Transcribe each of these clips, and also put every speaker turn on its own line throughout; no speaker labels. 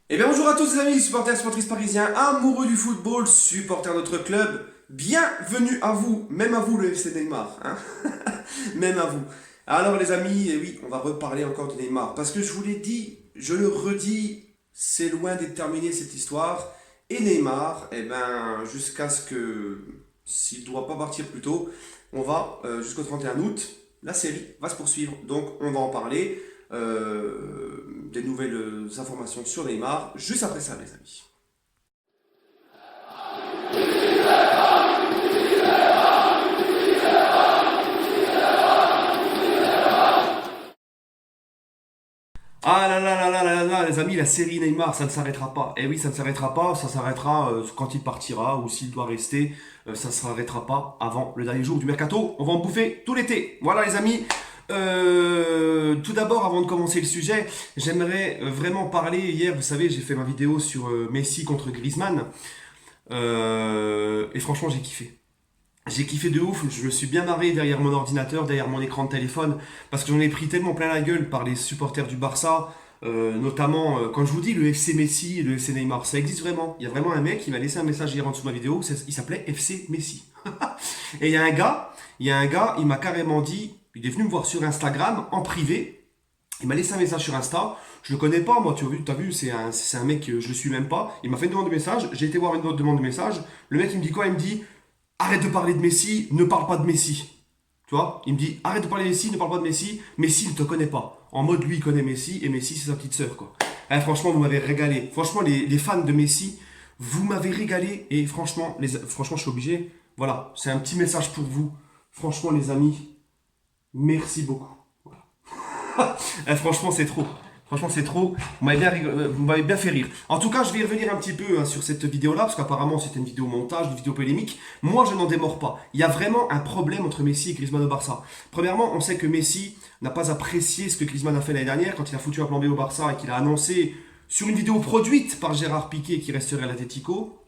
Eh bien bonjour à tous les amis, supporters et supportrices parisiens, amoureux du football, supporters de notre club, bienvenue à vous, même à vous le FC Neymar, hein. Même à vous. Alors les amis, eh oui, on va reparler encore de Neymar, parce que je vous l'ai dit, je le redis, c'est loin d'être terminé cette histoire, et Neymar, eh ben jusqu'à ce que, s'il ne doit pas partir plus tôt, on va jusqu'au 31 août, la série va se poursuivre, donc on va en parler des nouvelles informations sur Neymar juste après ça, les amis. Ah là là là là là là, les amis, la série Neymar, ça ne s'arrêtera pas. Eh oui, ça ne s'arrêtera pas, ça s'arrêtera quand il partira ou s'il doit rester, ça ne s'arrêtera pas avant le dernier jour du mercato. On va en bouffer tout l'été. Voilà, les amis. Tout d'abord, avant de commencer le sujet, j'aimerais vraiment parler. Hier, vous savez, j'ai fait ma vidéo sur Messi contre Griezmann. Et franchement, j'ai kiffé. J'ai kiffé de ouf, je me suis bien marré derrière mon ordinateur, derrière mon écran de téléphone, parce que j'en ai pris tellement plein la gueule par les supporters du Barça, notamment, quand je vous dis le FC Messi et le FC Neymar, ça existe vraiment. Il y a vraiment un mec qui m'a laissé un message hier en dessous de ma vidéo, il s'appelait FC Messi. Et il y a un gars, il m'a carrément dit, il est venu me voir sur Instagram, en privé, il m'a laissé un message sur Insta, je le connais pas, moi, tu as vu, c'est un mec que je le suis même pas, il m'a fait une demande de message, j'ai été voir une autre demande de message, le mec il me dit quoi? Il me dit, arrête de parler de Messi, ne parle pas de Messi. Tu vois? Il me dit, arrête de parler de Messi, ne parle pas de Messi. Messi ne te connaît pas. En mode, lui, il connaît Messi et Messi, c'est sa petite sœur, quoi. Franchement, vous m'avez régalé. Franchement, les fans de Messi, vous m'avez régalé. Et franchement, je suis obligé. Voilà, c'est un petit message pour vous. Franchement, les amis, merci beaucoup. Franchement, c'est trop. Franchement, c'est trop. Vous m'avez bien fait rire. En tout cas, je vais y revenir un petit peu sur cette vidéo-là, parce qu'apparemment, c'était une vidéo montage, une vidéo polémique. Moi, je n'en démords pas. Il y a vraiment un problème entre Messi et Griezmann au Barça. Premièrement, on sait que Messi n'a pas apprécié ce que Griezmann a fait l'année dernière, quand il a foutu un plan B au Barça et qu'il a annoncé sur une vidéo produite par Gérard Piqué qu'il resterait à l'Atlético.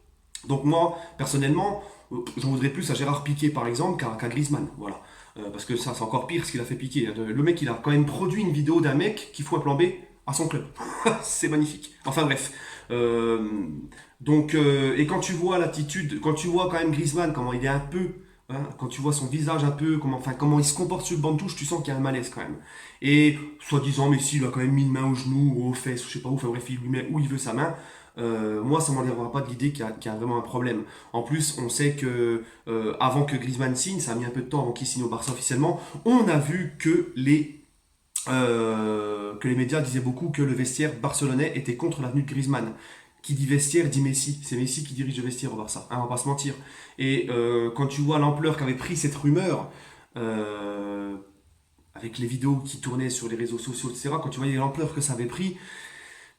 Donc moi, personnellement, j'en voudrais plus à Gérard Piqué, par exemple, qu'à Griezmann. Voilà. Parce que ça, c'est encore pire ce qu'il a fait Piqué. Le mec, il a quand même produit une vidéo d'un mec qui fout un plan B à son club. C'est magnifique. Enfin bref. Et quand tu vois l'attitude, quand tu vois quand même Griezmann, comment il est un peu, hein, quand tu vois son visage un peu, comment il se comporte sur le banc de touche, tu sens qu'il y a un malaise quand même. Et soi-disant, Messi, il a quand même mis une main au genou ou aux fesses, je sais pas où, enfin bref, il lui met où il veut sa main. Moi, ça m'enlèvera pas de l'idée qu'il y a vraiment un problème. En plus, on sait que avant que Griezmann signe, ça a mis un peu de temps avant qu'il signe au Barça officiellement, on a vu que les médias disaient beaucoup que le vestiaire barcelonais était contre l'avenue de Griezmann. Qui dit vestiaire dit Messi. C'est Messi qui dirige le vestiaire au Barça, hein, on va pas se mentir. Et quand tu vois l'ampleur qu'avait pris cette rumeur, euh, avec les vidéos qui tournaient sur les réseaux sociaux, etc., quand tu voyais l'ampleur que ça avait pris,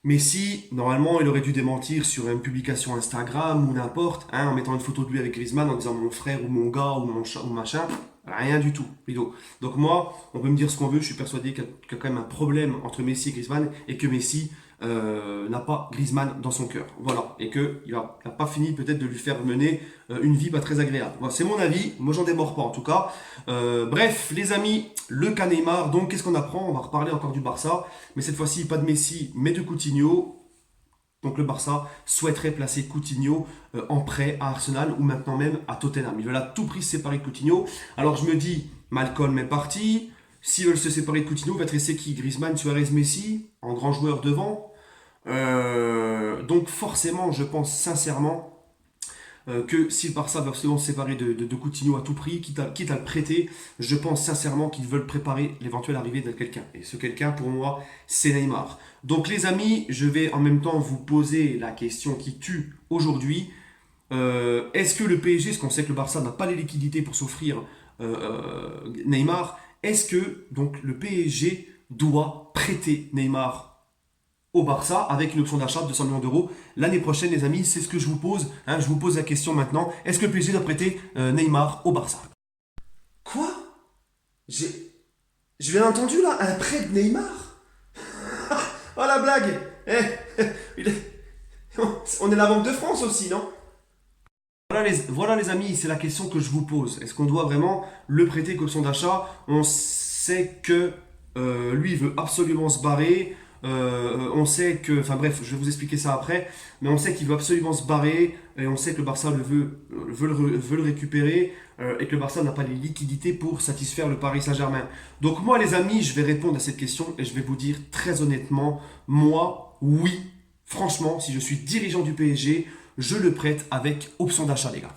Messi, normalement, il aurait dû démentir sur une publication Instagram ou n'importe, hein, en mettant une photo de lui avec Griezmann en disant mon frère ou mon gars ou mon chat ou machin. Rien du tout, rideau. Donc moi, on peut me dire ce qu'on veut, je suis persuadé qu'il y a quand même un problème entre Messi et Griezmann et que Messi n'a pas Griezmann dans son cœur. Voilà. Et qu'il n'a pas fini peut-être de lui faire mener une vie pas très agréable. Voilà, c'est mon avis, moi j'en démords pas en tout cas. Bref, les amis, le cas Neymar, donc qu'est-ce qu'on apprend? On va reparler encore du Barça, mais cette fois-ci pas de Messi, mais de Coutinho. Donc le Barça souhaiterait placer Coutinho en prêt à Arsenal ou maintenant même à Tottenham. Ils veulent à tout prix se séparer de Coutinho. Alors je me dis, Malcolm est parti. S'ils veulent se séparer de Coutinho, va te rester qui? Griezmann, Suarez, Messi, en grand joueur devant. Donc forcément, je pense sincèrement que si le Barça veut absolument se séparer de Coutinho à tout prix, quitte à le prêter, je pense sincèrement qu'ils veulent préparer l'éventuelle arrivée de quelqu'un. Et ce quelqu'un, pour moi, c'est Neymar. Donc les amis, je vais en même temps vous poser la question qui tue aujourd'hui. Est-ce que le PSG, parce qu'on sait que le Barça n'a pas les liquidités pour s'offrir Neymar, est-ce que donc le PSG doit prêter Neymar au Barça avec une option d'achat de 200 millions d'euros l'année prochaine, les amis? C'est ce que je vous pose, hein, je vous pose la question maintenant. Est-ce que le PSG doit prêter Neymar au Barça? Quoi? J'ai... Je viens entendu là, un prêt de Neymar? Oh la blague. Il est- On est la Banque de France aussi, non? Voilà les amis, c'est la question que je vous pose. Est-ce qu'on doit vraiment le prêter qu'option d'achat? On sait que lui, il veut absolument se barrer. On sait que, enfin bref, je vais vous expliquer ça après, mais on sait qu'il veut absolument se barrer et on sait que le Barça veut le récupérer et que le Barça n'a pas les liquidités pour satisfaire le Paris Saint-Germain. Donc moi, les amis, je vais répondre à cette question et je vais vous dire très honnêtement, moi, oui, franchement, si je suis dirigeant du PSG, je le prête avec option d'achat, les gars.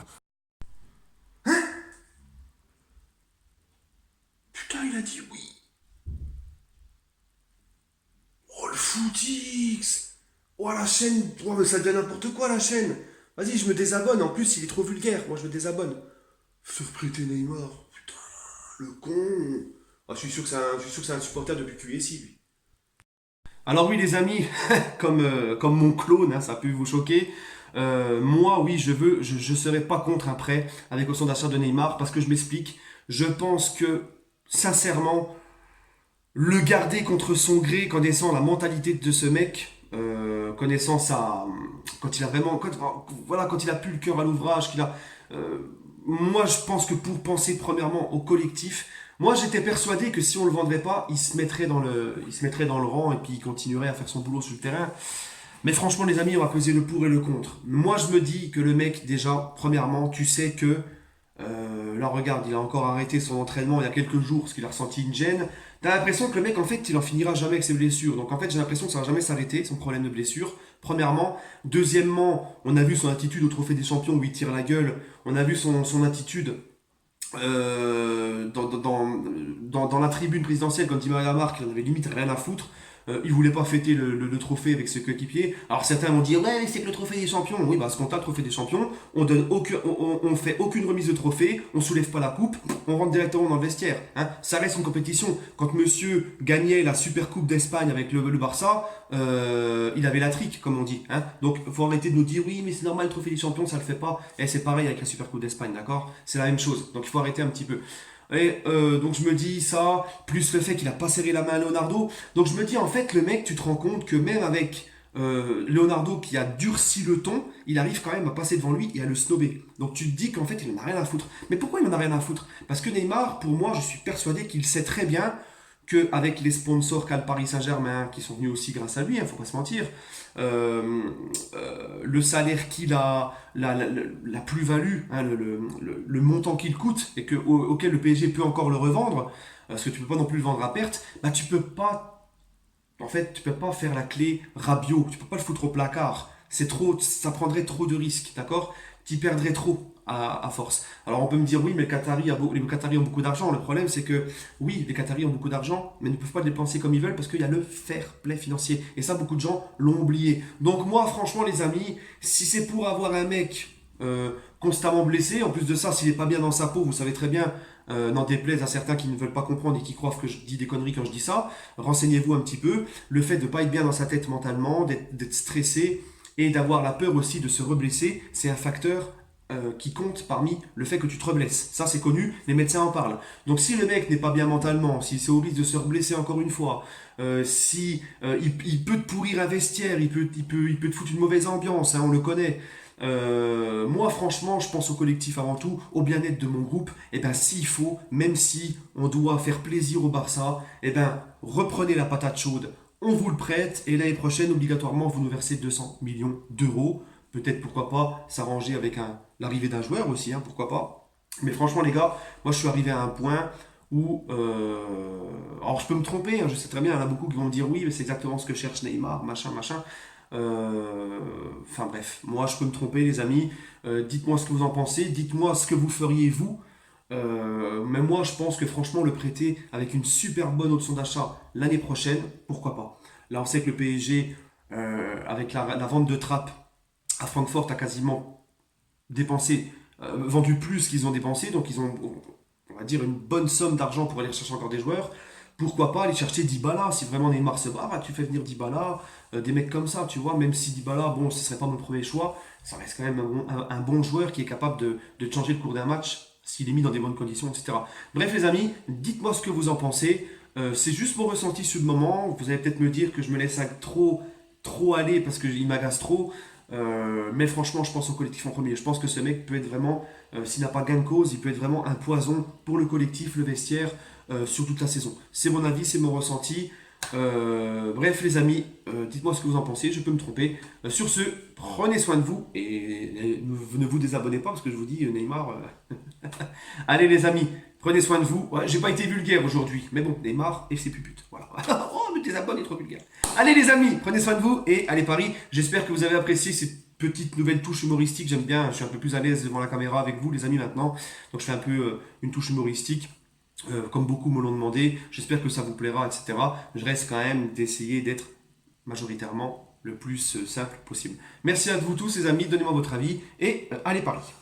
Putain, il a dit oui. Oh, le footix. Oh, la chaîne. Oh, mais ça devient n'importe quoi, la chaîne. Vas-y, je me désabonne. En plus, il est trop vulgaire. Moi, je me désabonne. Faire prêter Neymar. Putain, le con. Ah, je suis sûr que c'est un supporter depuis QSI, lui. Alors oui, les amis, comme mon clone, hein, ça peut vous choquer. Moi, oui, je serai pas contre un prêt avec option d'achat de Neymar parce que je m'explique. Je pense que, sincèrement, le garder contre son gré, connaissant la mentalité de ce mec, connaissant sa, quand il a vraiment, voilà, quand il a plus le cœur à l'ouvrage, euh, moi je pense que pour penser premièrement au collectif, moi j'étais persuadé que si on le vendrait pas, il se mettrait dans le rang et puis il continuerait à faire son boulot sur le terrain. Mais franchement les amis, on va peser le pour et le contre. Moi je me dis que le mec déjà, premièrement, tu sais que là, regarde, il a encore arrêté son entraînement il y a quelques jours parce qu'il a ressenti une gêne. T'as l'impression que le mec, en fait, il en finira jamais avec ses blessures. Donc, en fait, j'ai l'impression que ça va jamais s'arrêter, son problème de blessure. Premièrement. Deuxièmement, on a vu son attitude au Trophée des Champions où il tire la gueule. On a vu son attitude dans la tribune présidentielle quand Di Maria marque, il en avait limite rien à foutre. Il voulait pas fêter le trophée avec ses coéquipiers. Alors certains vont dire ouais c'est que le trophée des champions. Oui bah ce qu'on a le trophée des champions, on fait aucune remise de trophée, on soulève pas la coupe, on rentre directement dans le vestiaire. Hein. Ça reste une compétition. Quand Monsieur gagnait la Super Coupe d'Espagne avec le Barça, il avait la trique comme on dit. Hein. Donc faut arrêter de nous dire oui mais c'est normal le trophée des champions ça le fait pas. Et c'est pareil avec la Super Coupe d'Espagne d'accord. C'est la même chose. Donc il faut arrêter un petit peu. Et donc je me dis ça, plus le fait qu'il a pas serré la main à Leonardo. Donc je me dis en fait le mec, tu te rends compte que même avec Leonardo qui a durci le ton, il arrive quand même à passer devant lui et à le snober. Donc tu te dis qu'en fait il en a rien à foutre. Mais pourquoi il en a rien à foutre? Parce que Neymar, pour moi, je suis persuadé qu'il sait très bien qu'avec les sponsors qu'a le Paris Saint-Germain, qui sont venus aussi grâce à lui, faut pas se mentir, euh, le salaire qu'il a, la plus-value, hein, le montant qu'il coûte et auquel le PSG peut encore le revendre, parce que tu peux pas non plus le vendre à perte, bah tu peux pas, en fait, tu peux pas faire la clé Rabiot, tu peux pas le foutre au placard. C'est trop, ça prendrait trop de risques, d'accord? Tu perdrais trop à force. Alors on peut me dire oui, mais les Qataris ont beaucoup d'argent. Le problème c'est que oui, les Qataris ont beaucoup d'argent, mais ne peuvent pas le dépenser comme ils veulent parce qu'il y a le fair play financier. Et ça, beaucoup de gens l'ont oublié. Donc moi, franchement, les amis, si c'est pour avoir un mec constamment blessé, en plus de ça, s'il est pas bien dans sa peau, vous savez très bien, n'en déplaise à certains qui ne veulent pas comprendre et qui croient que je dis des conneries quand je dis ça, renseignez-vous un petit peu. Le fait de ne pas être bien dans sa tête mentalement, d'être stressé et d'avoir la peur aussi de se reblesser, c'est un facteur qui compte parmi le fait que tu te reblesses. Ça, c'est connu, les médecins en parlent. Donc, si le mec n'est pas bien mentalement, si c'est au risque de se reblesser encore une fois, si il peut te pourrir un vestiaire, il peut te foutre une mauvaise ambiance, hein, on le connaît. Moi, franchement, je pense au collectif avant tout, au bien-être de mon groupe. Et ben, s'il faut, même si on doit faire plaisir au Barça, et ben, reprenez la patate chaude. On vous le prête et l'année prochaine, obligatoirement, vous nous versez 200 millions d'euros. Peut-être, pourquoi pas, s'arranger avec l'arrivée d'un joueur aussi, hein, pourquoi pas. Mais franchement, les gars, moi, je suis arrivé à un point où... alors, je peux me tromper, hein, je sais très bien, il y en a beaucoup qui vont me dire oui, mais c'est exactement ce que cherche Neymar, machin, machin. Enfin bref, moi je peux me tromper les amis. Dites-moi ce que vous en pensez, dites-moi ce que vous feriez vous. Mais moi je pense que franchement le prêter avec une super bonne option d'achat l'année prochaine, pourquoi pas. Là on sait que le PSG, avec la vente de Trapp à Francfort, a quasiment dépensé, vendu plus qu'ils ont dépensé, donc ils ont, on va dire, une bonne somme d'argent pour aller chercher encore des joueurs. Pourquoi pas aller chercher Dybala, si vraiment Neymar se bat, bah, tu fais venir Dybala, des mecs comme ça, tu vois, même si Dybala, bon, ce serait pas mon premier choix, ça reste quand même un bon joueur qui est capable de changer le cours d'un match s'il est mis dans des bonnes conditions, etc. Bref les amis, dites-moi ce que vous en pensez. C'est juste mon ressenti sur le moment, vous allez peut-être me dire que je me laisse trop aller parce qu'il m'agace trop. Mais franchement, je pense au collectif en premier. Je pense que ce mec peut être vraiment, s'il n'a pas gain de cause, il peut être vraiment un poison pour le collectif, le vestiaire, sur toute la saison. C'est mon avis, c'est mon ressenti. Bref, les amis, dites-moi ce que vous en pensez, je peux me tromper. Sur ce, prenez soin de vous et ne vous désabonnez pas parce que je vous dis, Neymar. Allez, les amis, prenez soin de vous. Ouais, j'ai pas été vulgaire aujourd'hui, mais bon, Neymar et ses puputes. Voilà. Oh, me désabonne, il est trop vulgaire. Allez, les amis, prenez soin de vous et allez Paris. J'espère que vous avez apprécié cette petite nouvelle touche humoristique. J'aime bien, je suis un peu plus à l'aise devant la caméra avec vous, les amis, maintenant. Donc, je fais un peu une touche humoristique. Comme beaucoup me l'ont demandé, j'espère que ça vous plaira, etc. Je reste quand même d'essayer d'être majoritairement le plus simple possible. Merci à vous tous, les amis, donnez-moi votre avis et allez Paris.